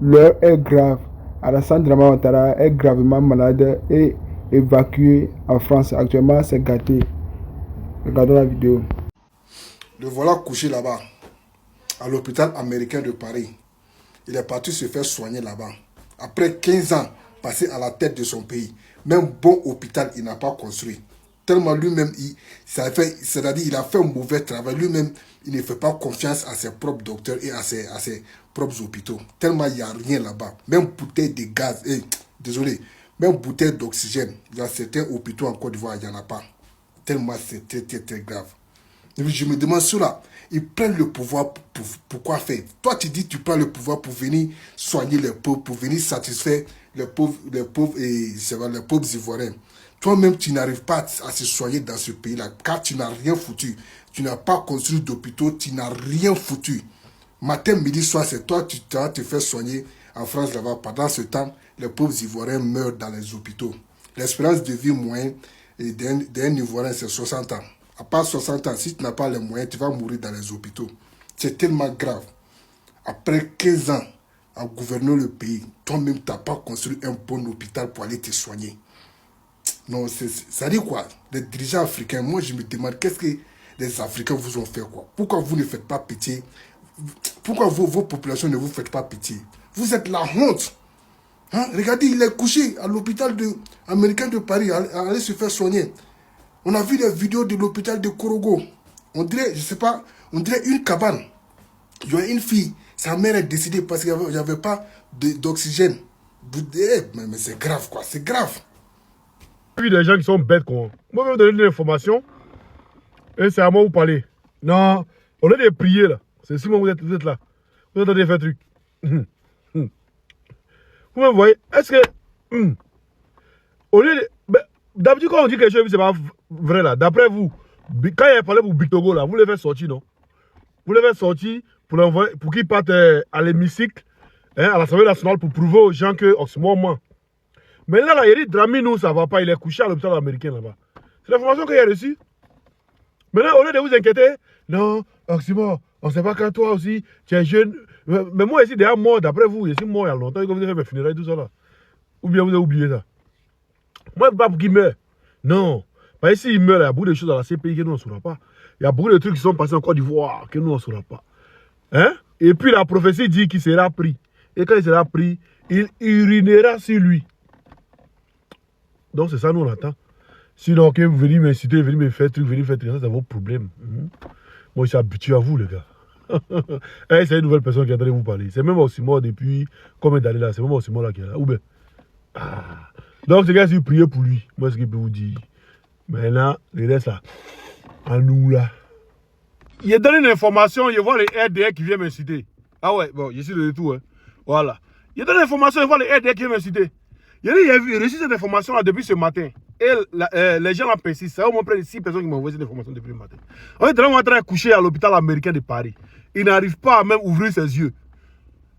L'heure est grave. Alassane Dramane Ouattara est gravement malade et évacué en France. Actuellement, c'est gâté. Regardons la vidéo. Le voilà couché là-bas, à l'hôpital américain de Paris. Il est parti se faire soigner là-bas. Après 15 ans passés à la tête de son pays, même bon hôpital, il n'a pas construit. Tellement lui-même, c'est-à-dire il a fait un mauvais travail. Lui-même, il ne fait pas confiance à ses propres docteurs et à ses propres hôpitaux. Tellement il n'y a rien là-bas. Même bouteille de gaz, désolé, même bouteille d'oxygène, dans certains hôpitaux en Côte d'Ivoire, il n'y en a pas. Tellement c'est très, très, très grave. Et puis je me demande cela. Ils prennent le pouvoir pour quoi faire? Toi, tu dis que tu prends le pouvoir pour venir soigner les pauvres, pour venir satisfaire les pauvres les pauvres Ivoiriens. Toi-même, tu n'arrives pas à se soigner dans ce pays-là, car tu n'as rien foutu. Tu n'as pas construit d'hôpitaux, tu n'as rien foutu. Matin, midi, soir, c'est toi, tu te fais soigner en France là-bas. Pendant ce temps, les pauvres Ivoiriens meurent dans les hôpitaux. L'espérance de vie moyenne d'un Ivoirien, c'est 60 ans. À part 60 ans, si tu n'as pas les moyens, tu vas mourir dans les hôpitaux. C'est tellement grave. Après 15 ans à gouverner le pays, toi-même, tu n'as pas construit un bon hôpital pour aller te soigner. Non, ça dit quoi? Les dirigeants africains, moi je me demande qu'est-ce que les Africains vous ont fait quoi? Pourquoi vous ne faites pas pitié? Pourquoi vos populations ne vous faites pas pitié? Vous êtes la honte. Hein? Regardez, il est couché à l'hôpital américain de Paris, à aller se faire soigner. On a vu les vidéos de l'hôpital de Korogo. On dirait, je sais pas, on dirait une cabane. Il y a une fille, sa mère est décédée parce qu'il n'y avait pas d'oxygène. Mais c'est grave quoi, c'est grave. Il y a des gens qui sont bêtes quoi. Moi, je vais vous donner des informations et c'est à moi de vous parler. Non, au lieu de prier là, c'est si moi vous êtes là. Vous êtes en train de faire un truc. Vous me voyez? Est-ce que. Au lieu de. D'habitude, quand on dit quelque chose, c'est pas vrai là. D'après vous, quand il a parlé pour Bitogo là, vous le faites sortir, non? Vous le faites sortir pour qu'il parte à l'hémicycle, hein, à l'Assemblée nationale, pour prouver aux gens que Oxymore ment. Mais là, il dit Dramane, nous, ça va pas. Il est couché à l'hôpital américain là-bas. C'est l'information qu'il a reçue. Maintenant, au lieu de vous inquiéter, non, Oxymore, on ne sait pas quand toi aussi, tu es jeune. Mais moi, ici, déjà mort, d'après vous, je suis mort il y a longtemps, que vous avez fait mes funérailles, tout ça là. Ou bien vous avez oublié ça. Moi, je ne veux pas pour qu'il meure. Non. Parce que s'il meurt, il y a beaucoup de choses dans la CPI que nous, on ne saura pas. Il y a beaucoup de trucs qui sont passés en Côte d'Ivoire que nous, on ne saura pas. Hein? Et puis, la prophétie dit qu'il sera pris. Et quand il sera pris, il urinera sur lui. Donc, c'est ça, nous, on attend. Sinon, que vous venez m'inciter, venez me faire truc, venez faire truc, ça, c'est vos problèmes. Moi, je suis habitué à vous, les gars. C'est une nouvelle personne qui est en train de vous parler. C'est même aussi mort depuis combien d'années là? C'est même aussi mort là qui est là. Ou bien. Ah. Donc, ces gars, si vous priez pour lui, moi, ce que je peux vous dire. Maintenant, le reste là, à nous là. Il a donné une information, il voit les RDR qui viennent m'inciter. Ah ouais, bon, je suis de retour. Hein. Voilà. Il a donné une information, il voit les RDR qui viennent m'inciter. Il a reçu cette information là depuis ce matin. Et les gens l'ont persistent. C'est au moins près de 6 personnes qui m'ont envoyé cette information depuis le matin. On est en train de coucher à l'hôpital américain de Paris. Il n'arrive pas à même ouvrir ses yeux.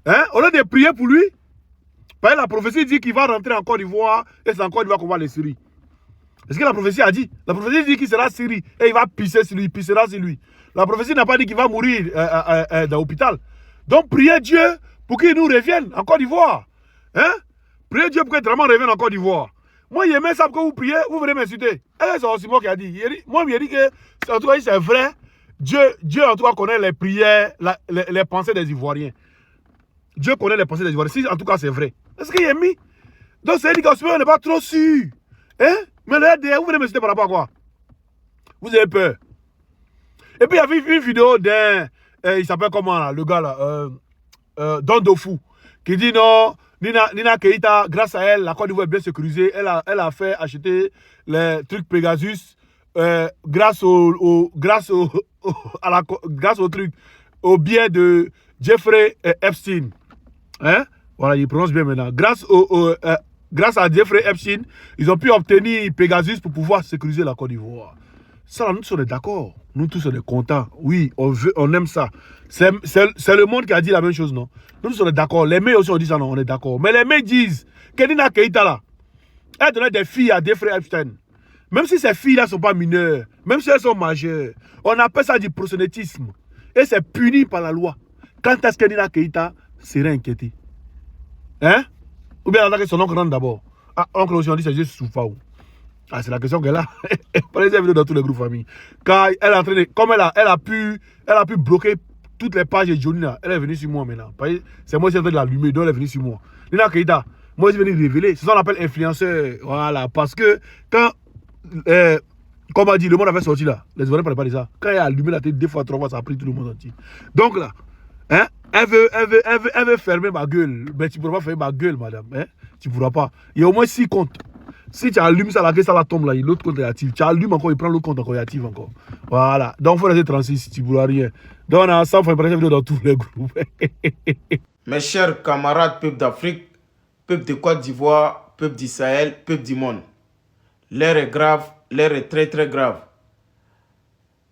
Hein? Au lieu de prier pour lui, parce que la prophétie dit qu'il va rentrer en Côte d'Ivoire et c'est en Côte d'Ivoire qu'on va les Syrie. C'est ce que la prophétie a dit. La prophétie dit qu'il sera Syrie et il va pisser sur lui, il pissera sur lui. La prophétie n'a pas dit qu'il va mourir dans l'hôpital. Donc priez Dieu pour qu'il nous revienne en Côte d'Ivoire. Hein? Priez Dieu pour que Dramane revienne en Côte d'Ivoire. Moi, il aimait ça que vous priez, vous venez m'insulter. Et c'est aussi moi qui a dit. Moi, il a dit que, en tout cas, c'est vrai. Dieu, en tout cas, connaît les prières, les pensées des Ivoiriens. Dieu connaît les pensées des Ivoiriens. Si, en tout cas, c'est vrai. Est-ce qu'il est mis? Donc, c'est dit qu'on n'est pas trop sûr. Hein? Mais le RDR, vous venez m'insulter par rapport à quoi? Vous avez peur. Et puis, il y avait une vidéo d'un. Il s'appelle comment, là, le gars, là? Don Dofu, qui dit non. Nina Keita, grâce à elle, la Côte d'Ivoire est bien sécurisée. Elle a fait acheter les trucs Pegasus grâce au truc, au biais de Jeffrey Epstein. Hein? Voilà, il prononce bien maintenant. Grâce à Jeffrey Epstein, ils ont pu obtenir Pegasus pour pouvoir sécuriser la Côte d'Ivoire. Ça, nous tous on est d'accord. Nous tous on est contents. Oui, on aime ça. C'est le monde qui a dit la même chose, non? Nous tous on est d'accord. Les mecs aussi ont dit ça, non? On est d'accord. Mais les mecs disent que Nina Keita là, elle donnait des filles à Jeffrey Epstein. Même si ces filles-là ne sont pas mineures, même si elles sont majeures, on appelle ça du proxénétisme. Et c'est puni par la loi. Quand est-ce que Nina Keita serait inquiétée? Hein? Ou bien elle attaque son oncle d'abord. Ah, oncle aussi, on dit c'est juste Soufao. Ah, c'est la question qu'elle a. Prenez cette vidéo dans tous les groupes famille. Quand elle est en train de. Comme elle a pu bloquer toutes les pages de Johnny là, elle est venue sur moi maintenant. C'est moi qui suis en train de l'allumer, donc elle est venue sur moi. Nina Keita, moi je suis venu révéler. C'est ça qu'on appelle influenceur. Voilà. Parce que quand. Comme on dit, le monde avait sorti là. Les Ivoiriens ne parlaient pas de ça. Quand elle a allumé la tête 2 fois, 3 fois, ça a pris tout le monde entier. Donc là, hein, elle veut fermer ma gueule. Mais tu ne pourras pas fermer ma gueule, madame. Hein? Tu ne pourras pas. Il y a au moins 6 comptes. Si tu allumes ça, la caisse, ça la tombe là, l'autre compte est actif. Tu allumes encore, il prend l'autre compte encore, il est actif encore. Voilà. Donc, il faut rester 36, tu ne pourras rien. Donc, on a ensemble, on fait une vidéo dans tous les groupes. Mes chers camarades, peuple d'Afrique, peuple de Côte d'Ivoire, peuple du Sahel, peuple du monde. L'heure est grave, l'heure est très très grave.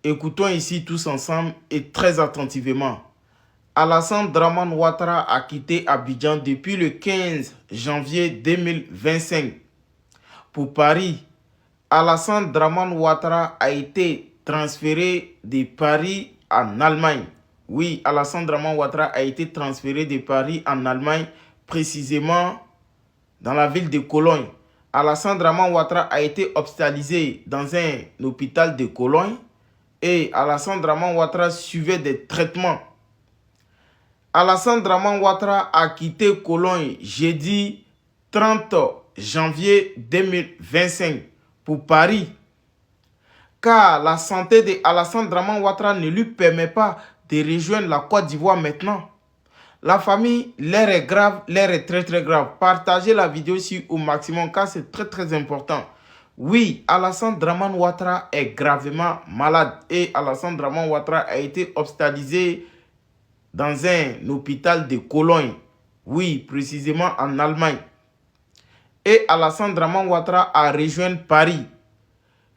Écoutons ici tous ensemble et très attentivement. Alassane Dramane Ouattara a quitté Abidjan depuis le 15 janvier 2025. Pour Paris, Alassane Dramane Ouattara a été transféré de Paris en Allemagne. Oui, Alassane Dramane Ouattara a été transféré de Paris en Allemagne, précisément dans la ville de Cologne. Alassane Dramane Ouattara a été hospitalisé dans un hôpital de Cologne et Alassane Dramane Ouattara suivait des traitements. Alassane Dramane Ouattara a quitté Cologne jeudi 30 janvier 2025 pour Paris, car la santé de Alassane Dramane Ouattara ne lui permet pas de rejoindre la Côte d'Ivoire maintenant. La famille, l'air est grave, l'air est très très grave. Partagez la vidéo ici au maximum car c'est très très important. Oui, Alassane Dramane Ouattara est gravement malade et Alassane Dramane Ouattara a été hospitalisé dans un hôpital de Cologne. Oui, précisément en Allemagne. Et Alassane Dramane Ouattara a rejoint Paris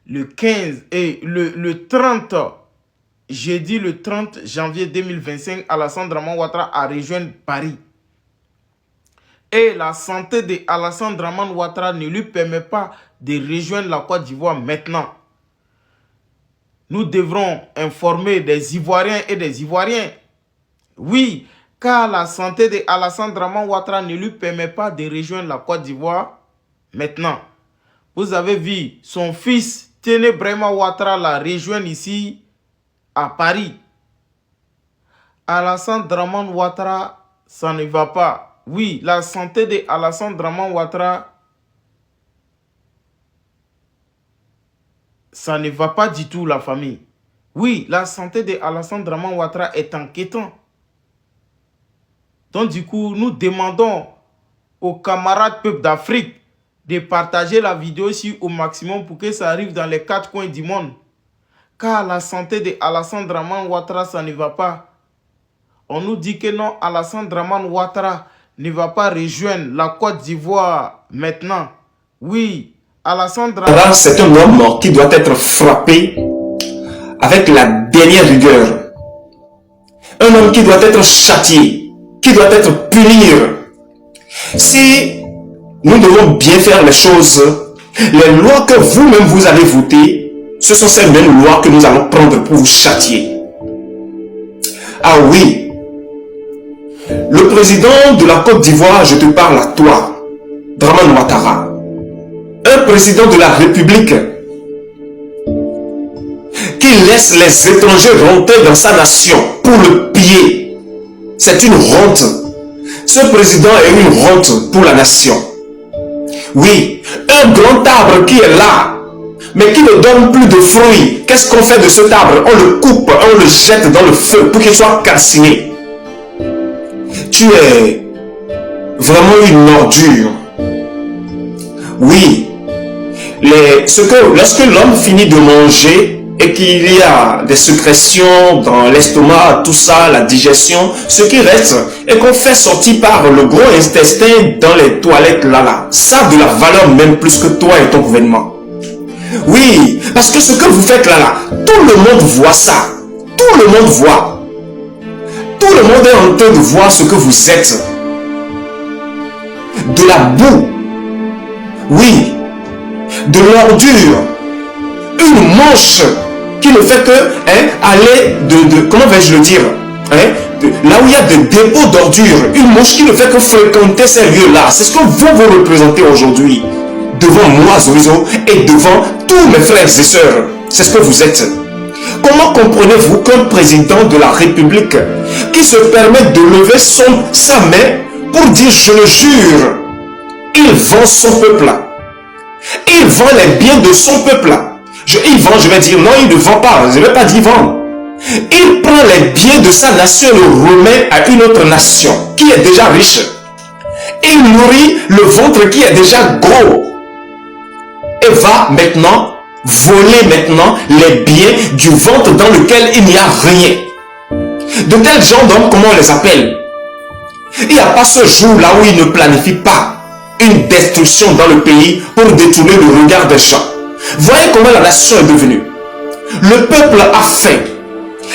le 15 et le 30 jeudi le 30 janvier 2025, Alassane Dramane Ouattara a rejoint Paris. Et la santé de Alassane Dramane Ouattara ne lui permet pas de rejoindre la Côte d'Ivoire maintenant. Nous devrons informer des Ivoiriens et des Ivoiriens. Oui, car la santé de Alassane Dramane Ouattara ne lui permet pas de rejoindre la Côte d'Ivoire maintenant. Vous avez vu, son fils Téné Brahima Ouattara l'a rejoint ici à Paris. Alassane Dramane Ouattara, ça ne va pas. Oui, la santé de Alassane Dramane Ouattara, ça ne va pas du tout, la famille. Oui, la santé de Alassane Dramane Ouattara est inquiétante. Donc du coup, nous demandons aux camarades peuples d'Afrique de partager la vidéo ici au maximum pour que ça arrive dans les 4 coins du monde. Car la santé de Alassane Dramane Ouattara, ça ne va pas. On nous dit que non, Alassane Dramane Ouattara ne va pas rejoindre la Côte d'Ivoire maintenant. Oui, Alassane Dramane... C'est un homme qui doit être frappé avec la dernière rigueur. Un homme qui doit être châtié, qui doit être puni. Si nous devons bien faire les choses, les lois que vous-même vous avez votées, ce sont ces mêmes lois que nous allons prendre pour vous châtier. Ah oui, le président de la Côte d'Ivoire, je te parle à toi, Dramane Ouattara, un président de la République qui laisse les étrangers rentrer dans sa nation pour le piller. C'est une honte. Ce président est une honte pour la nation. Oui, un grand arbre qui est là, mais qui ne donne plus de fruits. Qu'est-ce qu'on fait de cet arbre? On le coupe, on le jette dans le feu pour qu'il soit calciné. Tu es vraiment une ordure. Oui, lorsque l'homme finit de manger et qu'il y a des sécrétions dans l'estomac, tout ça, la digestion, ce qui reste et qu'on fait sortir par le gros intestin dans les toilettes là, ça a de la valeur même plus que toi et ton gouvernement. Oui, parce que ce que vous faites là, tout le monde voit ça. Tout le monde voit. Tout le monde est en train de voir ce que vous êtes. De la boue. Oui. De l'ordure. Une manche qui ne fait que aller comment vais-je le dire, là où il y a des dépôts d'ordures, une mouche qui ne fait que fréquenter ces lieux-là. C'est ce que vous représentez aujourd'hui, devant moi, Zoïzo, et devant tous mes frères et sœurs. C'est ce que vous êtes. Comment comprenez-vous qu'un président de la République qui se permet de lever sa main pour dire « je le jure », il vend son peuple. Il vend les biens de son peuple. Il vend, je vais dire non, il ne vend pas. Je ne vais pas dire vendre. Il prend les biens de sa nation et le remet à une autre nation qui est déjà riche. Il nourrit le ventre qui est déjà gros. Et va maintenant voler les biens du ventre dans lequel il n'y a rien. De tels gens d'hommes, comment on les appelle? Il n'y a pas ce jour-là où il ne planifie pas une destruction dans le pays pour détourner le regard des gens. Voyez comment la nation est devenue. Le peuple a faim.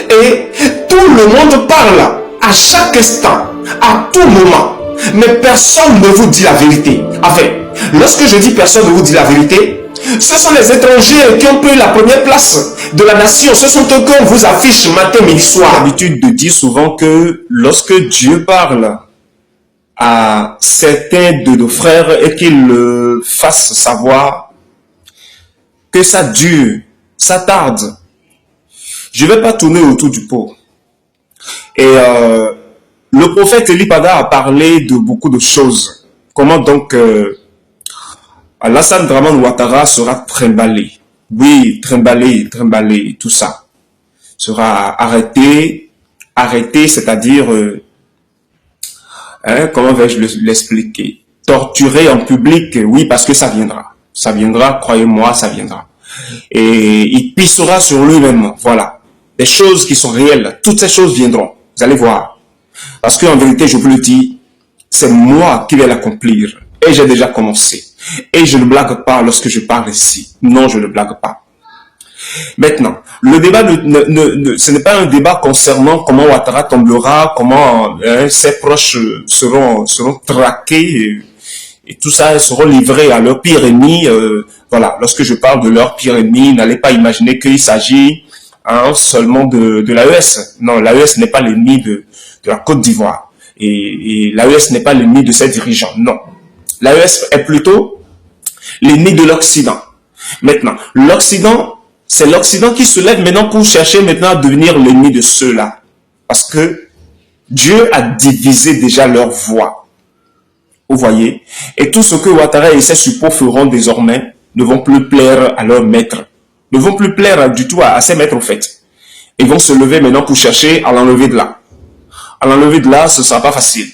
Et tout le monde parle à chaque instant, à tout moment. Mais personne ne vous dit la vérité. Enfin, lorsque je dis personne ne vous dit la vérité, ce sont les étrangers qui ont pris la première place de la nation. Ce sont eux qu'on vous affiche matin, midi, soir. J'ai l'habitude de dire souvent que lorsque Dieu parle à certains de nos frères et qu'il le fasse savoir que ça dure, ça tarde, je ne vais pas tourner autour du pot. Et le prophète Elipada a parlé de beaucoup de choses. Comment donc Alassane Dramane Ouattara sera trimballé. Oui, trimballé, tout ça. Sera arrêté, c'est-à-dire, comment vais-je l'expliquer? Torturé en public, oui, parce que ça viendra. Ça viendra, croyez-moi, ça viendra. Et il pissera sur lui-même, voilà. Des choses qui sont réelles, toutes ces choses viendront. Vous allez voir. Parce qu'en vérité, je vous le dis, c'est moi qui vais l'accomplir. Et j'ai déjà commencé. Et je ne blague pas lorsque je parle ici. Non, je ne blague pas. Maintenant, le débat, ce n'est pas un débat concernant comment Ouattara tombera, comment ses proches seront traqués et tout ça, seront livrés à leur pire ennemi. Voilà, lorsque je parle de leur pire ennemi, n'allez pas imaginer qu'il s'agit seulement de l'AES. Non, l'AES n'est pas l'ennemi de la Côte d'Ivoire. Et l'AES n'est pas l'ennemi de ses dirigeants. Non. L'AES est plutôt l'ennemi de l'Occident. Maintenant, l'Occident, c'est l'Occident qui se lève maintenant pour chercher maintenant à devenir l'ennemi de ceux-là. Parce que Dieu a divisé déjà leur voix. Vous voyez? Et tout ce que Ouattara et ses suppôts feront désormais ne vont plus plaire à leur maître. Ne vont plus plaire du tout à ses maîtres au fait. Ils vont se lever maintenant pour chercher à l'enlever de là. À l'enlever de là, ce ne sera pas facile.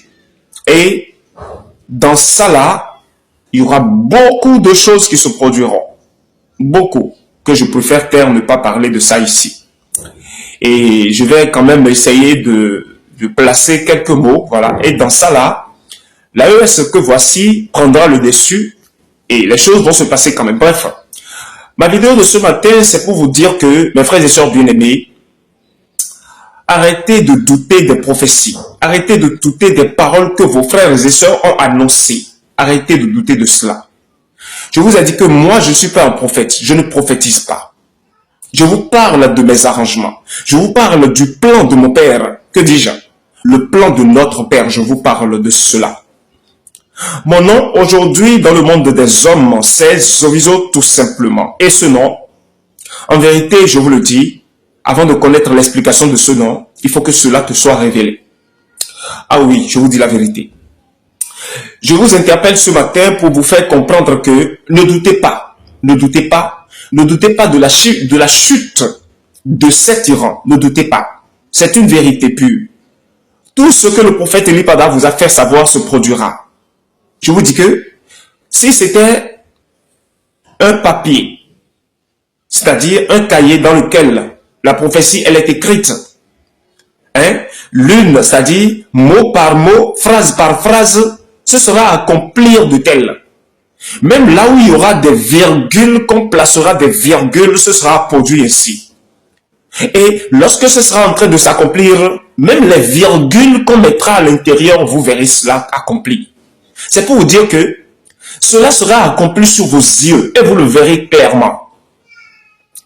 Et dans ça là, il y aura beaucoup de choses qui se produiront. Beaucoup. Que je préfère taire, ne pas parler de ça ici. Et je vais quand même essayer de placer quelques mots. Voilà. Et dans ça là, l'AES que voici prendra le dessus et les choses vont se passer quand même. Bref. Ma vidéo de ce matin, c'est pour vous dire que, mes frères et sœurs bien-aimés, arrêtez de douter des prophéties. Arrêtez de douter des paroles que vos frères et sœurs ont annoncées. Arrêtez de douter de cela. Je vous ai dit que moi, je ne suis pas un prophète. Je ne prophétise pas. Je vous parle de mes arrangements. Je vous parle du plan de mon Père. Que dis-je? Le plan de notre Père. Je vous parle de cela. Mon nom aujourd'hui dans le monde des hommes, c'est Zoïzo tout simplement. Et ce nom, en vérité, je vous le dis, avant de connaître l'explication de ce nom, il faut que cela te soit révélé. Ah oui, je vous dis la vérité. Je vous interpelle ce matin pour vous faire comprendre que ne doutez pas de la chute de cet tyran. Ne doutez pas. C'est une vérité pure. Tout ce que le prophète Elipada vous a fait savoir se produira. Je vous dis que si c'était un papier, c'est-à-dire un cahier dans lequel la prophétie elle est écrite, l'une, c'est-à-dire mot par mot, phrase par phrase, ce sera à accomplir de tel. Même là où il y aura des virgules, qu'on placera des virgules, ce sera produit ainsi. Et lorsque ce sera en train de s'accomplir, même les virgules qu'on mettra à l'intérieur, vous verrez cela accompli. C'est pour vous dire que cela sera accompli sur vos yeux et vous le verrez clairement.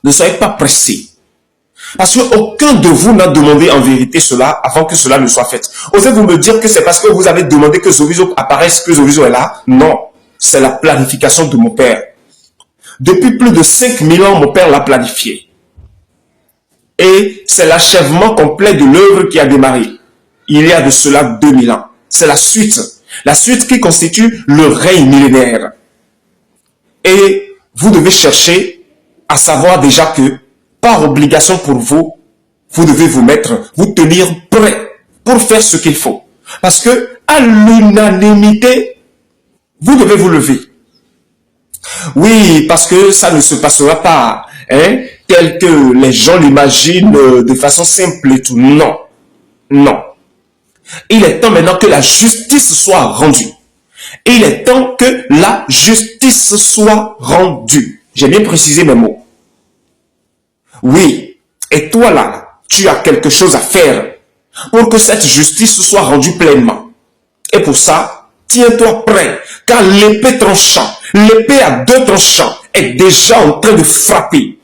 Ne soyez pas pressés. Parce qu'aucun de vous n'a demandé en vérité cela avant que cela ne soit fait. Osez-vous me dire que c'est parce que vous avez demandé que Zoviso apparaisse que Zoviso est là? Non, c'est la planification de mon Père. Depuis plus de 5000 ans, mon Père l'a planifié. Et c'est l'achèvement complet de l'œuvre qui a démarré. Il y a de cela 2000 ans. C'est la suite qui constitue le règne millénaire. Et vous devez chercher à savoir déjà que, par obligation pour vous, vous devez vous tenir prêt pour faire ce qu'il faut. Parce que, à l'unanimité, vous devez vous lever. Oui, parce que ça ne se passera pas, tel que les gens l'imaginent de façon simple et tout. Non, non. Il est temps maintenant que la justice soit rendue. Il est temps que la justice soit rendue. J'ai bien précisé mes mots. Oui, et toi là, tu as quelque chose à faire pour que cette justice soit rendue pleinement. Et pour ça, tiens-toi prêt, car l'épée tranchant, l'épée à deux tranchants est déjà en train de frapper.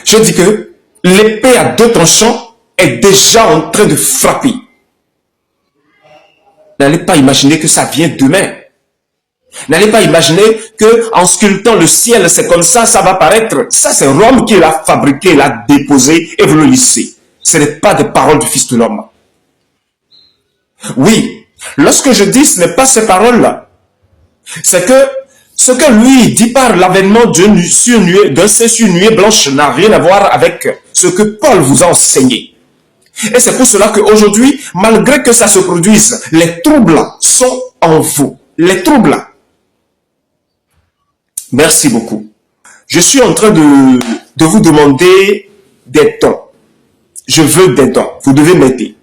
Je dis que l'épée à deux tranchants est déjà en train de frapper. N'allez pas imaginer que ça vient demain. N'allez pas imaginer que en sculptant le ciel, c'est comme ça, ça va paraître. Ça, c'est Rome qui l'a fabriqué, l'a déposé et vous le lisez. Ce n'est pas des paroles du Fils de l'homme. Oui, lorsque je dis ce n'est pas ces paroles-là, c'est que ce que lui dit par l'avènement d'un saint sur nuée blanche n'a rien à voir avec ce que Paul vous a enseigné. Et c'est pour cela qu'aujourd'hui, malgré que ça se produise, les troubles sont en vous. Les troubles. Merci beaucoup. Je suis en train de vous demander des dons. Je veux des dons. Vous devez m'aider.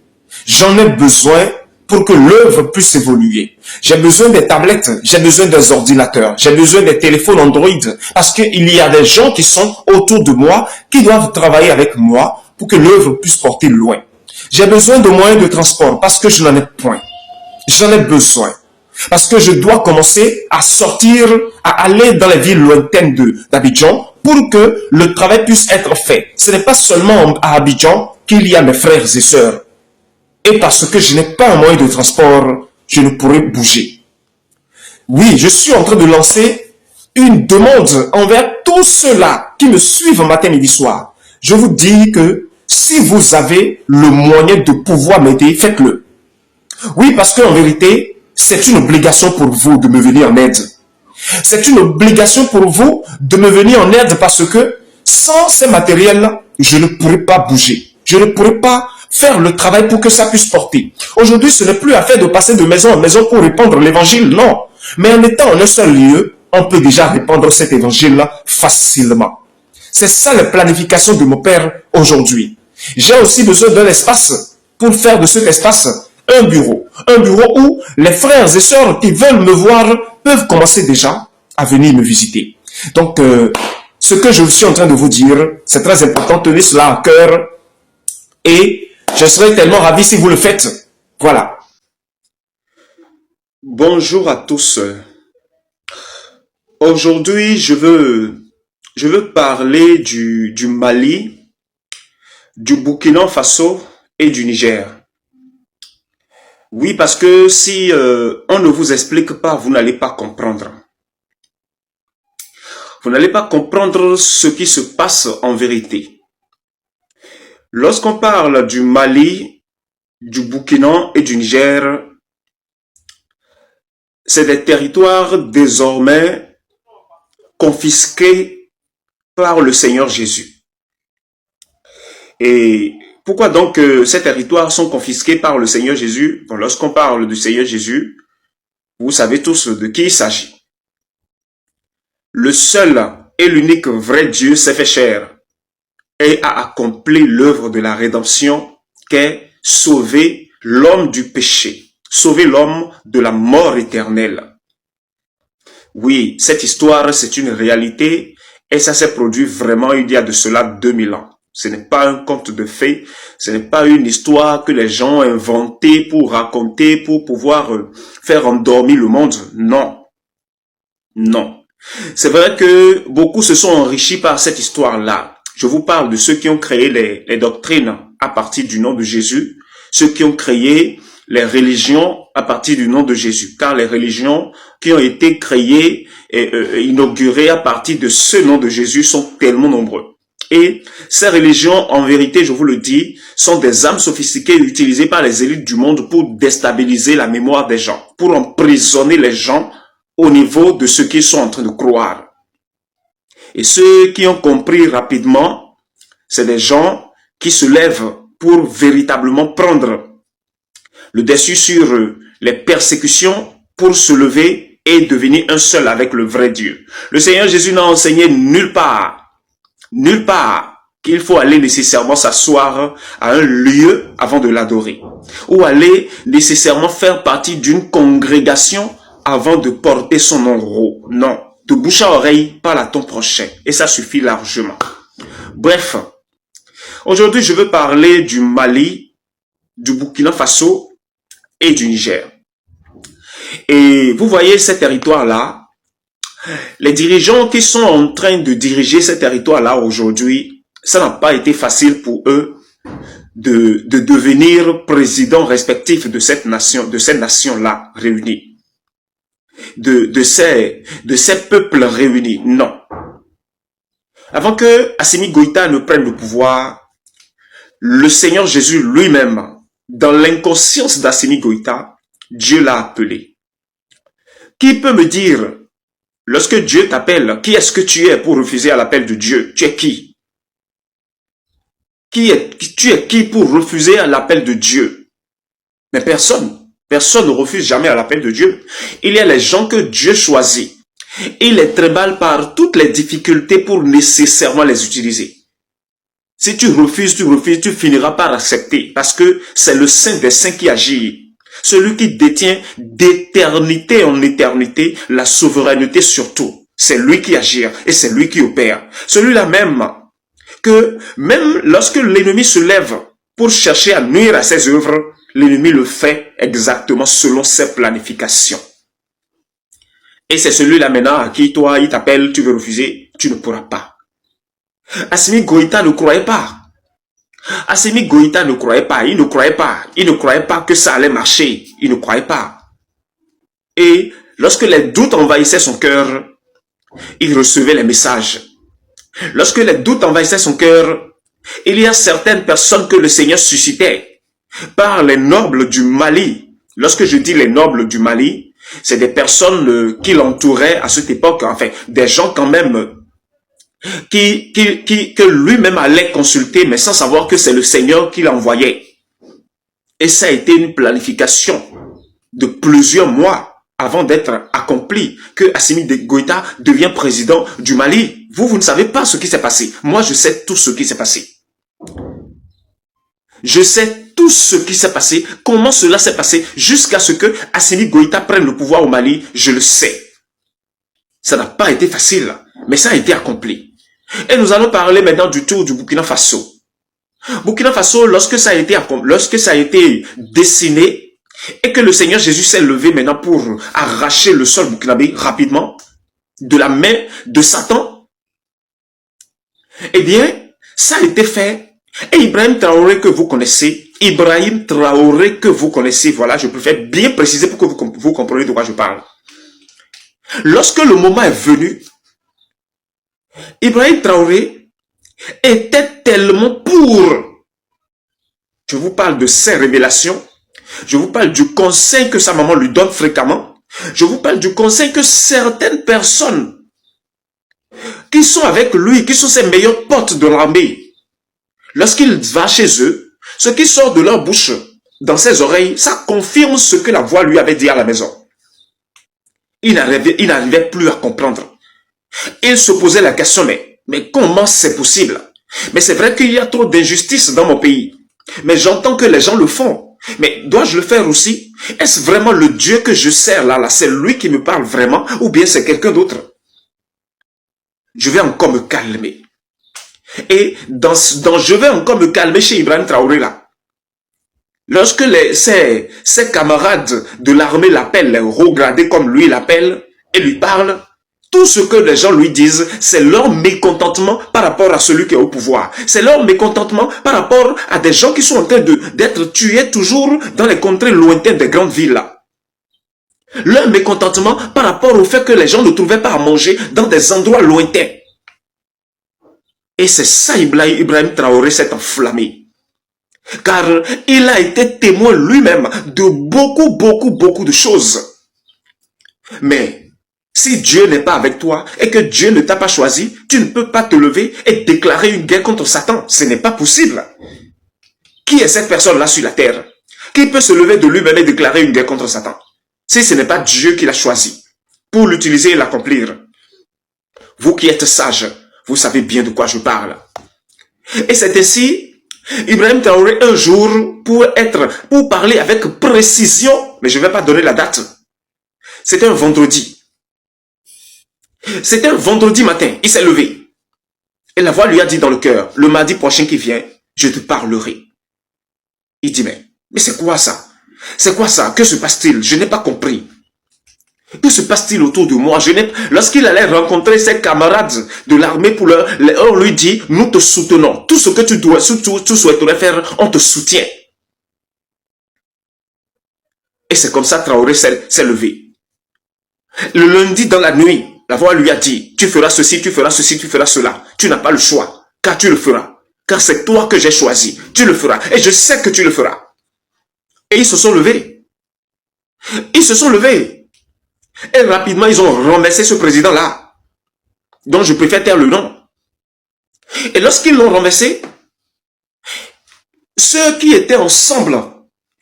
J'en ai besoin pour que l'œuvre puisse évoluer. J'ai besoin des tablettes, j'ai besoin des ordinateurs, j'ai besoin des téléphones Android, parce qu'il y a des gens qui sont autour de moi, qui doivent travailler avec moi pour que l'œuvre puisse porter loin. J'ai besoin de moyens de transport, parce que je n'en ai point. J'en ai besoin. Parce que je dois commencer à sortir, à aller dans les villes lointaines d'Abidjan, pour que le travail puisse être fait. Ce n'est pas seulement à Abidjan qu'il y a mes frères et sœurs. Et parce que je n'ai pas un moyen de transport, je ne pourrai bouger. Oui, je suis en train de lancer une demande envers tous ceux-là qui me suivent matin, midi, soir. Je vous dis que si vous avez le moyen de pouvoir m'aider, faites-le. Oui, parce qu'en vérité, c'est une obligation pour vous de me venir en aide. C'est une obligation pour vous de me venir en aide parce que sans ces matériels-là, je ne pourrai pas bouger. Je ne pourrai pas faire le travail pour que ça puisse porter. Aujourd'hui, ce n'est plus affaire de passer de maison en maison pour répandre l'évangile, non. Mais en étant en un seul lieu, on peut déjà répandre cet évangile-là facilement. C'est ça la planification de mon Père aujourd'hui. J'ai aussi besoin d'un espace pour faire de cet espace un bureau. Un bureau où les frères et sœurs qui veulent me voir peuvent commencer déjà à venir me visiter. Donc, ce que je suis en train de vous dire, c'est très important, tenez cela à cœur et je serai tellement ravi si vous le faites. Voilà. Bonjour à tous. Aujourd'hui, je veux parler du Mali, du Burkina Faso et du Niger. Oui, parce que si on ne vous explique pas, vous n'allez pas comprendre. Vous n'allez pas comprendre ce qui se passe en vérité. Lorsqu'on parle du Mali, du Burkina et du Niger, c'est des territoires désormais confisqués par le Seigneur Jésus. Et pourquoi donc ces territoires sont confisqués par le Seigneur Jésus? Bon, lorsqu'on parle du Seigneur Jésus, vous savez tous de qui il s'agit. Le seul et l'unique vrai Dieu s'est fait chair et a accompli l'œuvre de la rédemption qu'est sauver l'homme du péché, sauver l'homme de la mort éternelle. Oui, cette histoire, c'est une réalité et ça s'est produit vraiment il y a de cela 2000 ans. Ce n'est pas un conte de fées, ce n'est pas une histoire que les gens ont inventée pour raconter, pour pouvoir faire endormir le monde. Non. Non. C'est vrai que beaucoup se sont enrichis par cette histoire-là. Je vous parle de ceux qui ont créé les doctrines à partir du nom de Jésus, ceux qui ont créé les religions à partir du nom de Jésus, car les religions qui ont été créées et inaugurées à partir de ce nom de Jésus sont tellement nombreux. Et ces religions, en vérité, je vous le dis, sont des armes sophistiquées utilisées par les élites du monde pour déstabiliser la mémoire des gens, pour emprisonner les gens au niveau de ce qu'ils sont en train de croire. Et ceux qui ont compris rapidement, c'est des gens qui se lèvent pour véritablement prendre le dessus sur les persécutions pour se lever et devenir un seul avec le vrai Dieu. Le Seigneur Jésus n'a enseigné nulle part qu'il faut aller nécessairement s'asseoir à un lieu avant de l'adorer, ou aller nécessairement faire partie d'une congrégation avant de porter son nom haut. Non, de bouche à oreille, parle à ton prochain, et ça suffit largement. Bref, aujourd'hui je veux parler du Mali, du Burkina Faso et du Niger. Et vous voyez ces territoires-là, les dirigeants qui sont en train de diriger ces territoires-là aujourd'hui, ça n'a pas été facile pour eux de devenir présidents respectifs de cette nation-là réunie, de ces peuples réunis. Non. Avant que Assimi Goïta ne prenne le pouvoir, le Seigneur Jésus lui-même, dans l'inconscience d'Assimi Goïta, Dieu l'a appelé. Qui peut me dire, lorsque Dieu t'appelle, qui est-ce que tu es pour refuser à l'appel de Dieu? Tu es qui? Tu es qui pour refuser à l'appel de Dieu? Mais personne. Personne ne refuse jamais à l'appel de Dieu. Il y a les gens que Dieu choisit. Il les trimballe par toutes les difficultés pour nécessairement les utiliser. Si tu refuses, tu finiras par accepter parce que c'est le Saint des Saints qui agit. Celui qui détient d'éternité en éternité la souveraineté sur tout. C'est lui qui agit et c'est lui qui opère. Celui-là même que même lorsque l'ennemi se lève pour chercher à nuire à ses œuvres, l'ennemi le fait exactement selon ses planifications. Et c'est celui-là maintenant à qui toi, il t'appelle, tu veux refuser, tu ne pourras pas. Assimi Goïta ne croyait pas. Assimi Goïta ne croyait pas, il ne croyait pas que ça allait marcher, il ne croyait pas. Et lorsque les doutes envahissaient son cœur, il recevait les messages. Lorsque les doutes envahissaient son cœur, il y a certaines personnes que le Seigneur suscitait par les nobles du Mali. Lorsque je dis les nobles du Mali, c'est des personnes qui l'entouraient à cette époque, enfin, des gens quand même que lui-même allait consulter, mais sans savoir que c'est le Seigneur qui l'envoyait. Et ça a été une planification de plusieurs mois avant d'être accompli, que Assimi Goïta devient président du Mali. Vous ne savez pas ce qui s'est passé. Moi, je sais tout ce qui s'est passé. Je sais tout ce qui s'est passé, comment cela s'est passé, jusqu'à ce que Assimi Goïta prenne le pouvoir au Mali, je le sais. Ça n'a pas été facile, mais ça a été accompli. Et nous allons parler maintenant du tour du Burkina Faso. Burkina Faso, lorsque ça a été dessiné, et que le Seigneur Jésus s'est levé maintenant pour arracher le sol burkinabé rapidement, de la main de Satan, eh bien, ça a été fait. Et Ibrahim Traoré que vous connaissez, voilà, je préfère bien préciser pour que vous compreniez de quoi je parle. Lorsque le moment est venu, Ibrahim Traoré était tellement pour. Je vous parle de ses révélations, je vous parle du conseil que sa maman lui donne fréquemment, je vous parle du conseil que certaines personnes qui sont avec lui, qui sont ses meilleurs potes de l'armée, lorsqu'il va chez eux, ce qui sort de leur bouche, dans ses oreilles, ça confirme ce que la voix lui avait dit à la maison. Il n'arrivait plus à comprendre. Il se posait la question, mais comment c'est possible? Mais c'est vrai qu'il y a trop d'injustice dans mon pays. Mais j'entends que les gens le font. Mais dois-je le faire aussi? Est-ce vraiment le Dieu que je sers là, c'est lui qui me parle vraiment, ou bien c'est quelqu'un d'autre? Je vais encore me calmer. Et je vais encore me calmer chez Ibrahim Traoré là. Lorsque ses camarades de l'armée l'appellent, les hauts gradés comme lui l'appellent, et lui parlent, Tout ce que les gens lui disent, c'est leur mécontentement par rapport à celui qui est au pouvoir. C'est leur mécontentement par rapport à des gens qui sont en train d'être tués toujours dans les contrées lointaines des grandes villes là. Leur mécontentement par rapport au fait que les gens ne trouvaient pas à manger dans des endroits lointains. Et c'est ça Ibrahim Traoré s'est enflammé. Car il a été témoin lui-même de beaucoup de choses. Mais si Dieu n'est pas avec toi et que Dieu ne t'a pas choisi, tu ne peux pas te lever et déclarer une guerre contre Satan. Ce n'est pas possible. Qui est cette personne-là sur la terre? Qui peut se lever de lui-même et déclarer une guerre contre Satan? Si ce n'est pas Dieu qui l'a choisi pour l'utiliser et l'accomplir. Vous qui êtes sages, vous savez bien de quoi je parle. Et c'est ainsi, Ibrahim Traoré, un jour, pour parler avec précision, mais je ne vais pas donner la date. C'était un vendredi. C'était un vendredi matin, il s'est levé. Et la voix lui a dit dans le cœur, le mardi prochain qui vient, je te parlerai. Il dit, mais c'est quoi ça? C'est quoi ça? Que se passe-t-il? Je n'ai pas compris. Que se passe-t-il autour de moi? Lorsqu'il allait rencontrer ses camarades de l'armée, on lui dit, nous te soutenons. Tout ce que tu souhaiterais faire, on te soutient. Et c'est comme ça Traoré s'est levé. Le lundi dans la nuit, la voix lui a dit, tu feras ceci, tu feras ceci, tu feras cela. Tu n'as pas le choix, car tu le feras. Car c'est toi que j'ai choisi. Tu le feras. Et je sais que tu le feras. Et ils se sont levés. Ils se sont levés. Et rapidement, ils ont renversé ce président-là, dont je préfère taire le nom. Et lorsqu'ils l'ont renversé, ceux qui étaient ensemble,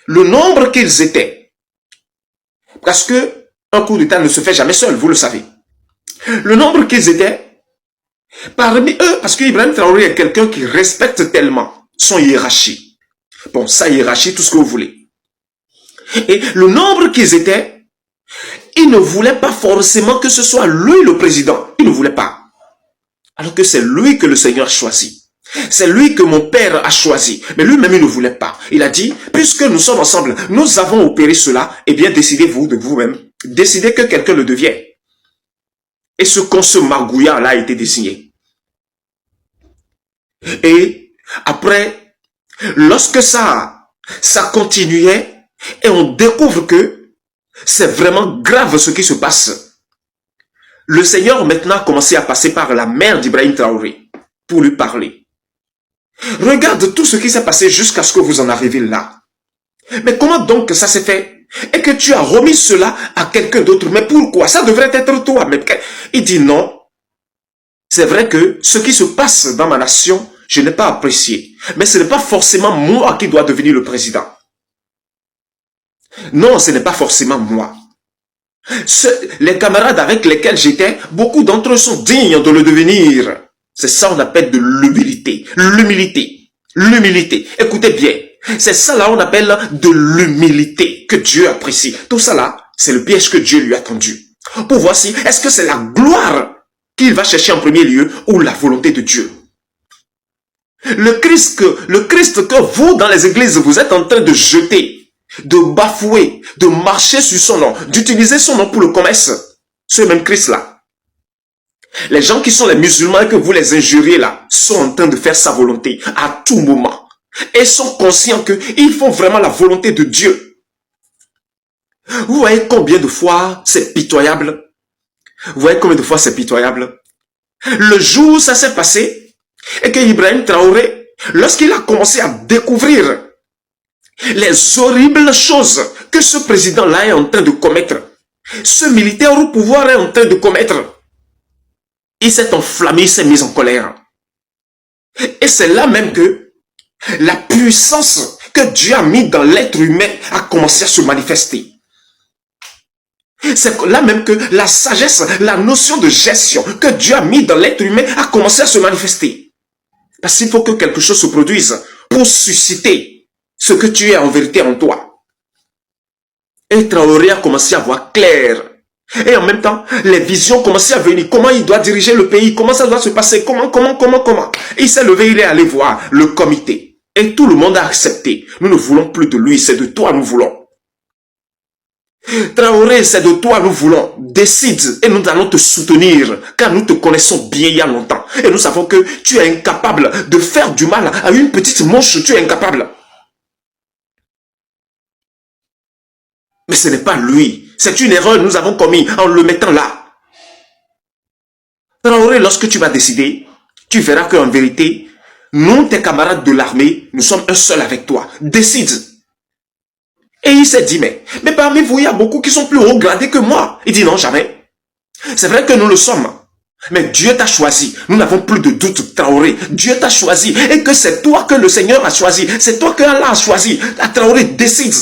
le nombre qu'ils étaient, parce que un coup d'État ne se fait jamais seul, vous le savez. Le nombre qu'ils étaient, parmi eux, parce qu'Ibrahim Traoré est quelqu'un qui respecte tellement son hiérarchie. Bon, sa hiérarchie, tout ce que vous voulez. Et le nombre qu'ils étaient, ils ne voulaient pas forcément que ce soit lui le président. Ils ne voulaient pas. Alors que c'est lui que le Seigneur a choisi. C'est lui que mon père a choisi. Mais lui-même, il ne voulait pas. Il a dit, puisque nous sommes ensemble, nous avons opéré cela, eh bien, décidez-vous de vous-même. Décidez que quelqu'un le devienne. Et ce magouillant-là a été désigné. Et après, lorsque ça continuait, et on découvre que c'est vraiment grave ce qui se passe. Le Seigneur maintenant a commencé à passer par la mère d'Ibrahim Traoré pour lui parler. Regarde tout ce qui s'est passé jusqu'à ce que vous en arriviez là. Mais comment donc ça s'est fait? Et que tu as remis cela à quelqu'un d'autre. Mais pourquoi? Ça devrait être toi. Mais il dit non. C'est vrai que ce qui se passe dans ma nation, je n'ai pas apprécié. Mais ce n'est pas forcément moi qui dois devenir le président. Non, ce n'est pas forcément moi. Les camarades avec lesquels j'étais, beaucoup d'entre eux sont dignes de le devenir. C'est ça qu'on appelle de l'humilité. L'humilité. L'humilité. Écoutez bien. C'est ça là on appelle de l'humilité que Dieu apprécie. Tout ça là, c'est le piège que Dieu lui a tendu. Pour voir si, est-ce que c'est la gloire qu'il va chercher en premier lieu ou la volonté de Dieu. Le Christ que vous, dans les églises, vous êtes en train de jeter, de bafouer, de marcher sur son nom, d'utiliser son nom pour le commerce. Ce même Christ-là. Les gens qui sont les musulmans et que vous les injuriez là, sont en train de faire sa volonté à tout moment. Et sont conscients qu'ils font vraiment la volonté de Dieu. Vous voyez combien de fois c'est pitoyable? Vous voyez combien de fois c'est pitoyable? Le jour où ça s'est passé, et que Ibrahim Traoré, lorsqu'il a commencé à découvrir les horribles choses que ce président-là est en train de commettre, ce militaire au pouvoir est en train de commettre, il s'est enflammé, il s'est mis en colère. Et c'est là même que la puissance que Dieu a mis dans l'être humain a commencé à se manifester. C'est là même que la sagesse, la notion de gestion que Dieu a mis dans l'être humain a commencé à se manifester. Parce qu'il faut que quelque chose se produise pour susciter ce que tu es en vérité en toi. Et Traoré a commencé à voir clair. Et en même temps, les visions commençaient à venir. Comment il doit diriger le pays? Comment ça doit se passer? Comment? Il s'est levé, il est allé voir le comité. Et tout le monde a accepté. Nous ne voulons plus de lui, c'est de toi nous voulons. Traoré, c'est de toi nous voulons. Décide et nous allons te soutenir, car nous te connaissons bien il y a longtemps. Et nous savons que tu es incapable de faire du mal à une petite mouche, tu es incapable. Mais ce n'est pas lui. C'est une erreur que nous avons commise en le mettant là. Traoré, lorsque tu vas décider, tu verras qu'en vérité, nous, tes camarades de l'armée, nous sommes un seul avec toi. Décide. Et il s'est dit, mais parmi vous, il y a beaucoup qui sont plus haut gradés que moi. Il dit, non, jamais. C'est vrai que nous le sommes. Mais Dieu t'a choisi. Nous n'avons plus de doute, Traoré. Dieu t'a choisi. Et que c'est toi que le Seigneur a choisi. C'est toi que Allah a choisi. Traoré, décide.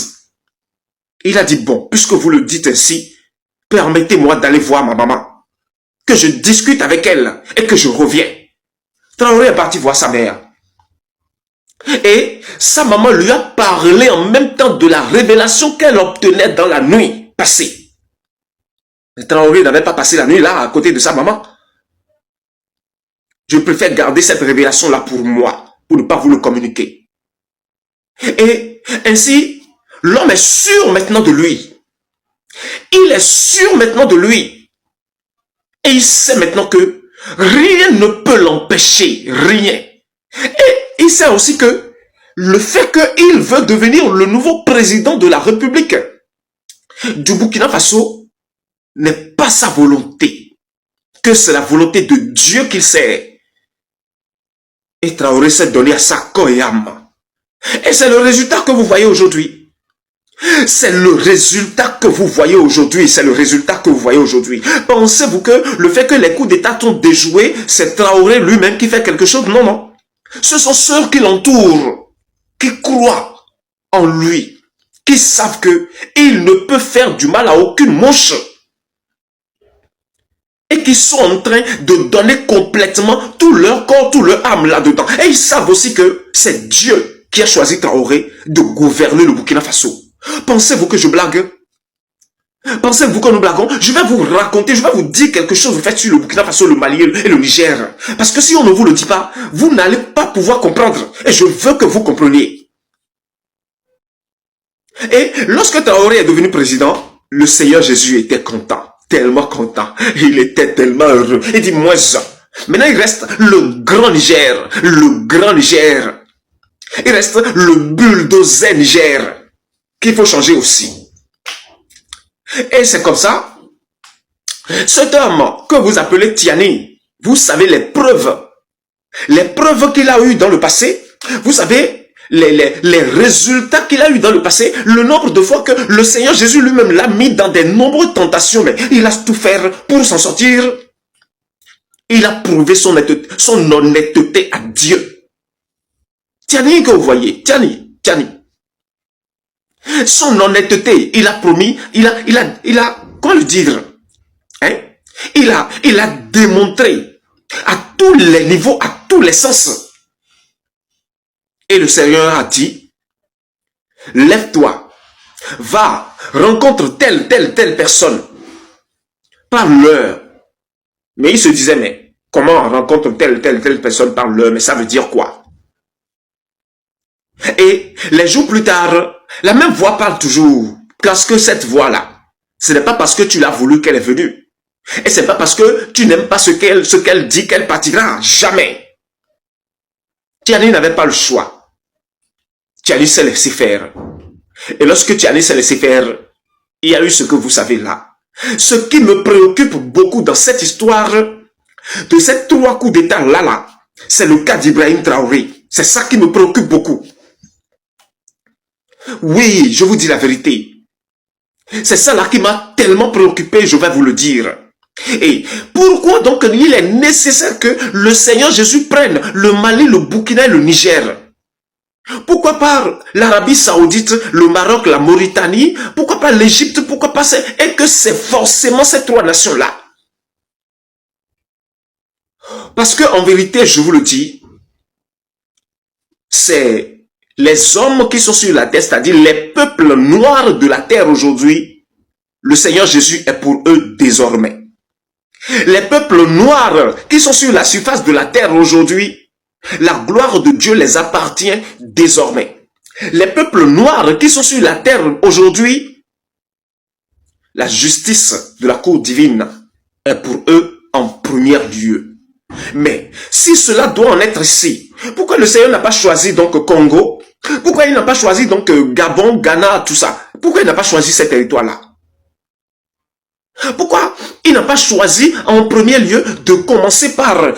Il a dit, bon, puisque vous le dites ainsi, permettez-moi d'aller voir ma maman. Que je discute avec elle et que je reviens. Traoré est parti voir sa mère. Et sa maman lui a parlé en même temps de la révélation qu'elle obtenait dans la nuit passée. Mais Traoré n'avait pas passé la nuit là à côté de sa maman. Je préfère garder cette révélation-là pour moi, pour ne pas vous le communiquer. Et ainsi, l'homme est sûr maintenant de lui. Il est sûr maintenant de lui. Et il sait maintenant que rien ne peut l'empêcher, rien. Et il sait aussi que le fait qu'il veut devenir le nouveau président de la République du Burkina Faso n'est pas sa volonté, que c'est la volonté de Dieu qu'il sait. Et Traoré s'est donné à sa corps et âme. Et c'est le résultat que vous voyez aujourd'hui. C'est le résultat que vous voyez aujourd'hui. C'est le résultat que vous voyez aujourd'hui. Pensez-vous que le fait que les coups d'État ont déjoué, c'est Traoré lui-même qui fait quelque chose? Non, non. Ce sont ceux qui l'entourent, qui croient en lui, qui savent que il ne peut faire du mal à aucune mouche. Et qui sont en train de donner complètement tout leur corps, tout leur âme là-dedans. Et ils savent aussi que c'est Dieu qui a choisi Traoré de gouverner le Burkina Faso. Pensez-vous que je blague? Pensez-vous que nous blaguons? Je vais vous raconter, je vais vous dire quelque chose, vous faites sur le Burkina Faso, le Mali et le Niger. Parce que si on ne vous le dit pas, vous n'allez pas pouvoir comprendre. Et je veux que vous compreniez. Et lorsque Traoré est devenu président, le Seigneur Jésus était content, tellement content. Il était tellement heureux. Il dit, moi, maintenant il reste le grand Niger, le grand Niger. Il reste le bulldozer Niger qu'il faut changer aussi. Et c'est comme ça. Cet homme que vous appelez Tiani, vous savez les preuves qu'il a eues dans le passé. Vous savez les résultats qu'il a eu dans le passé. Le nombre de fois que le Seigneur Jésus lui-même l'a mis dans des nombreuses tentations. Mais il a tout fait pour s'en sortir. Il a prouvé son honnêteté à Dieu. Tiani que vous voyez. Tiani. Son honnêteté, il a promis, il a, comment le dire, hein? Il a démontré à tous les niveaux, à tous les sens. Et le Seigneur a dit, lève-toi, va, rencontre telle personne, parle-leur. Mais il se disait, mais comment on rencontre telle personne, parle-leur, mais ça veut dire quoi? Et les jours plus tard, la même voix parle toujours. Parce que cette voix-là, ce n'est pas parce que tu l'as voulu qu'elle est venue. Et ce n'est pas parce que tu n'aimes pas ce qu'elle dit qu'elle partira. Jamais. Tiani n'avait pas le choix. Tiani s'est laissé faire. Et lorsque Tiani s'est laissé faire, il y a eu ce que vous savez là. Ce qui me préoccupe beaucoup dans cette histoire, de ces 3 coups d'état là, c'est le cas d'Ibrahim Traoré. C'est ça qui me préoccupe beaucoup. Oui, je vous dis la vérité. C'est ça là qui m'a tellement préoccupé, je vais vous le dire. Et pourquoi donc il est nécessaire que le Seigneur Jésus prenne le Mali, le Burkina et le Niger? Pourquoi pas l'Arabie Saoudite, le Maroc, la Mauritanie? Pourquoi pas l'Égypte? Pourquoi pas et que c'est forcément ces 3 nations-là? Parce que en vérité, je vous le dis, c'est les hommes qui sont sur la terre, c'est-à-dire les peuples noirs de la terre aujourd'hui, le Seigneur Jésus est pour eux désormais. Les peuples noirs qui sont sur la surface de la terre aujourd'hui, la gloire de Dieu les appartient désormais. Les peuples noirs qui sont sur la terre aujourd'hui, la justice de la cour divine est pour eux en premier lieu. Mais si cela doit en être ici, pourquoi le Seigneur n'a pas choisi donc Congo? Pourquoi il n'a pas choisi donc Gabon, Ghana, tout ça? Pourquoi il n'a pas choisi ces territoires-là? Pourquoi il n'a pas choisi en premier lieu de commencer par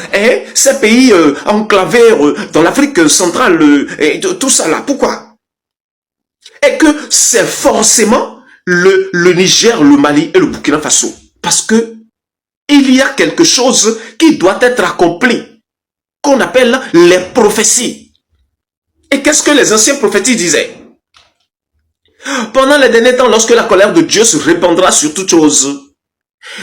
ces pays enclavés dans l'Afrique centrale et tout ça là? Pourquoi? Et que c'est forcément le Niger, le Mali et le Burkina Faso. Parce que il y a quelque chose qui doit être accompli, qu'on appelle les prophéties. Et qu'est-ce que les anciens prophètes disaient? Pendant les derniers temps, lorsque la colère de Dieu se répandra sur toutes choses,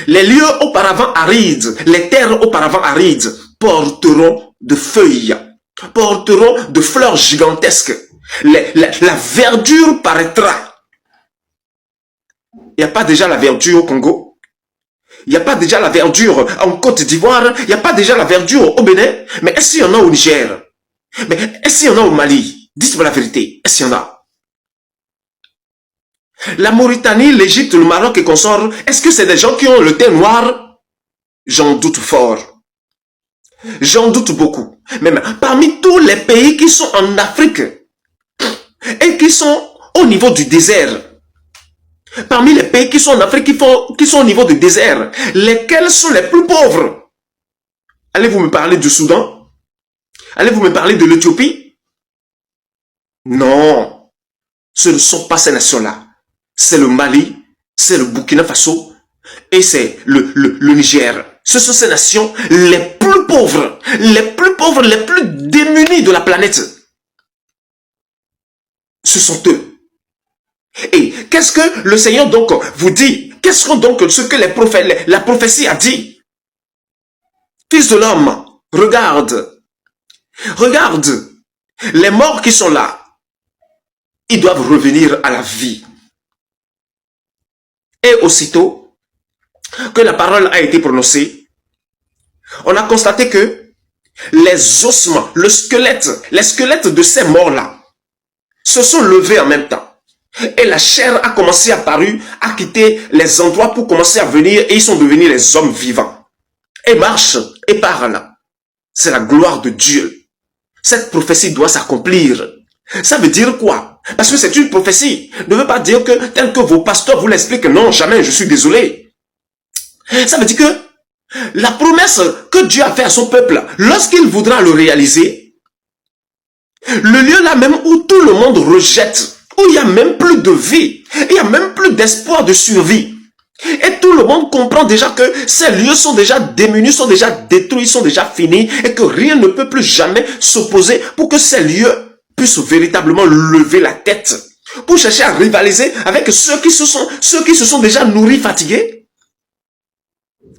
les lieux auparavant arides, les terres auparavant arides, porteront de feuilles, porteront de fleurs gigantesques. La verdure paraîtra. Il n'y a pas déjà la verdure au Congo? Il n'y a pas déjà la verdure en Côte d'Ivoire? Il n'y a pas déjà la verdure au Bénin? Mais est-ce qu'il y en a au Niger? Mais est-ce qu'il y en a au Mali? Dites-moi la vérité, est-ce qu'il y en a? La Mauritanie, l'Égypte, le Maroc et consorts, est-ce que c'est des gens qui ont le teint noir? J'en doute fort. J'en doute beaucoup. Même parmi tous les pays qui sont en Afrique et qui sont au niveau du désert, parmi les pays qui sont en Afrique, qui sont au niveau du désert, lesquels sont les plus pauvres? Allez-vous me parler du Soudan? Allez-vous me parler de l'Éthiopie? Non, ce ne sont pas ces nations-là. C'est le Mali, c'est le Burkina Faso et c'est le Niger. Ce sont ces nations les plus pauvres, les plus démunis de la planète. Ce sont eux. Et qu'est-ce que le Seigneur donc vous dit? Qu'est-ce que donc ce que la prophétie a dit? Fils de l'homme, regarde, les morts qui sont là, ils doivent revenir à la vie. Et aussitôt que la parole a été prononcée, on a constaté que les ossements, les squelettes de ces morts-là se sont levés en même temps. Et la chair a commencé à quitter les endroits pour commencer à venir et ils sont devenus les hommes vivants. Et marchent et parlent. C'est la gloire de Dieu. Cette prophétie doit s'accomplir. Ça veut dire quoi? Parce que c'est une prophétie. Ne veut pas dire que tel que vos pasteurs vous l'expliquent. Non, jamais, je suis désolé. Ça veut dire que la promesse que Dieu a faite à son peuple, lorsqu'il voudra le réaliser, le lieu là même où tout le monde rejette, où il n'y a même plus de vie, il n'y a même plus d'espoir de survie. Et tout le monde comprend déjà que ces lieux sont déjà démunis, sont déjà détruits, sont déjà finis et que rien ne peut plus jamais s'opposer pour que ces lieux puissent véritablement lever la tête pour chercher à rivaliser avec ceux qui se sont déjà nourris, fatigués.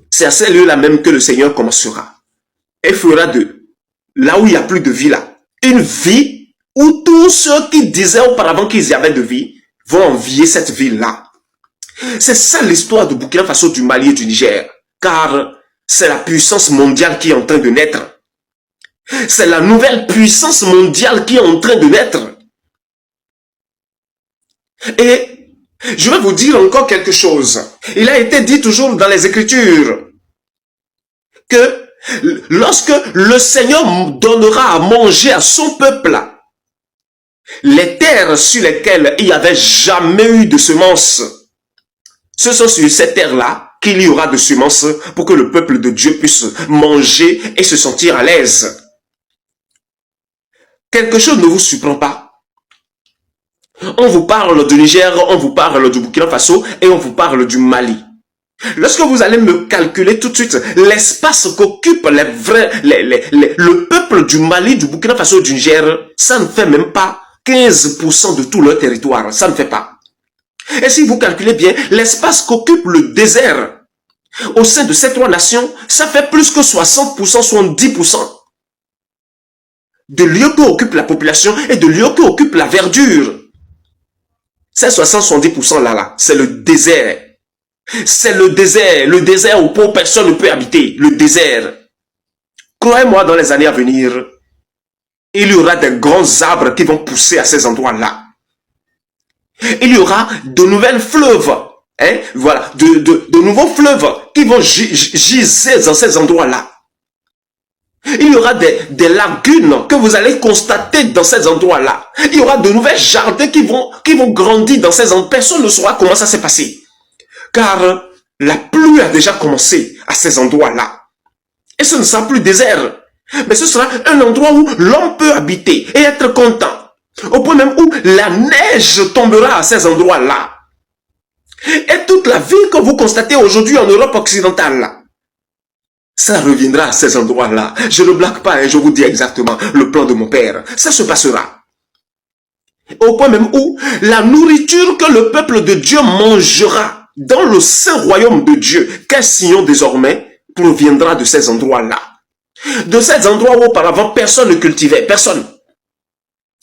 C'est à ces lieux-là même que le Seigneur commencera et fera de là où il n'y a plus de vie là, une vie où tous ceux qui disaient auparavant qu'ils y avaient de vie vont envier cette ville-là. C'est ça l'histoire du Burkina Faso, du Mali et du Niger, car c'est la puissance mondiale qui est en train de naître. C'est la nouvelle puissance mondiale qui est en train de naître. Et je vais vous dire encore quelque chose. Il a été dit toujours dans les Écritures que lorsque le Seigneur donnera à manger à son peuple, les terres sur lesquelles il n'y avait jamais eu de semences, ce sont sur ces terres-là qu'il y aura de semences pour que le peuple de Dieu puisse manger et se sentir à l'aise. Quelque chose ne vous surprend pas. On vous parle du Niger, on vous parle du Burkina Faso et on vous parle du Mali. Lorsque vous allez me calculer tout de suite l'espace qu'occupe le peuple du Mali, du Burkina Faso et du Niger, ça ne fait même pas 15% de tout leur territoire. Ça ne fait pas. Et si vous calculez bien, l'espace qu'occupe le désert au sein de ces trois nations, ça fait plus que 60%, 70% de lieux qu'occupe la population et de lieux qu'occupe la verdure. Ces 60-70% là, c'est le désert. C'est le désert où personne ne peut habiter, le désert. Croyez-moi, dans les années à venir, il y aura des grands arbres qui vont pousser à ces endroits-là. Il y aura de nouvelles fleuves hein, voilà, de nouveaux fleuves qui vont giser dans ces endroits-là. Il y aura des lagunes que vous allez constater dans ces endroits-là. Il y aura de nouveaux jardins qui vont grandir dans ces endroits. Personne ne saura comment ça s'est passé. Car la pluie a déjà commencé à ces endroits-là. Et ce ne sera plus désert. Mais ce sera un endroit où l'homme peut habiter et être content. Au point même où la neige tombera à ces endroits-là. Et toute la vie que vous constatez aujourd'hui en Europe occidentale, ça reviendra à ces endroits-là. Je ne blague pas, hein, je vous dis exactement le plan de mon père. Ça se passera. Au point même où la nourriture que le peuple de Dieu mangera dans le saint royaume de Dieu, qu'un sillon désormais, proviendra de ces endroits-là. De ces endroits où auparavant personne ne cultivait, personne.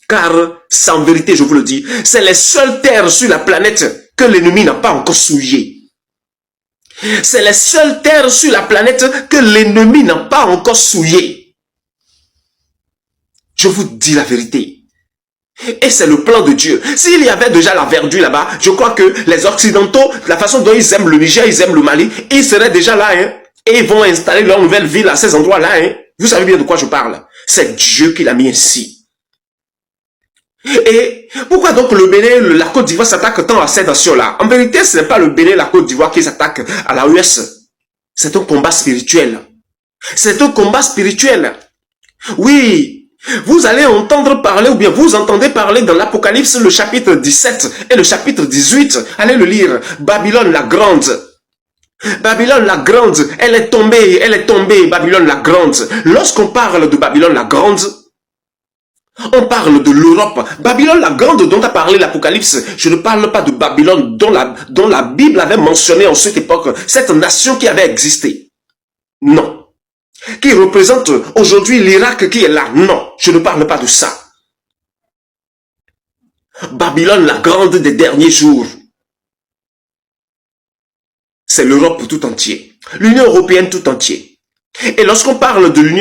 Car, sans vérité, je vous le dis, c'est les seules terres sur la planète que l'ennemi n'a pas encore souillées. C'est les seules terres sur la planète que l'ennemi n'a pas encore souillées. Je vous dis la vérité. Et c'est le plan de Dieu. S'il y avait déjà la verdure là-bas, je crois que les Occidentaux, la façon dont ils aiment le Niger, ils aiment le Mali, ils seraient déjà là, hein, et ils vont installer leur nouvelle ville à ces endroits-là. Hein. Vous savez bien de quoi je parle. C'est Dieu qui l'a mis ainsi. Et pourquoi donc le Bénin, la Côte d'Ivoire s'attaque tant à ces nations-là? En vérité, ce n'est pas le Bénin, la Côte d'Ivoire qui s'attaque à la US. C'est un combat spirituel. C'est un combat spirituel. Oui, vous allez entendre parler, ou bien vous entendez parler dans l'Apocalypse, le chapitre 17 et le chapitre 18. Allez le lire. Babylone la grande. Babylone la grande, elle est tombée, Babylone la grande. Lorsqu'on parle de Babylone la grande, on parle de l'Europe. Babylone la grande dont a parlé l'Apocalypse, je ne parle pas de Babylone dont la Bible avait mentionné en cette époque, cette nation qui avait existé. Non. Qui représente aujourd'hui l'Irak qui est là. Non, je ne parle pas de ça. Babylone la grande des derniers jours. C'est l'Europe tout entière. L'Union européenne tout entière. Et lorsqu'on parle de l'Union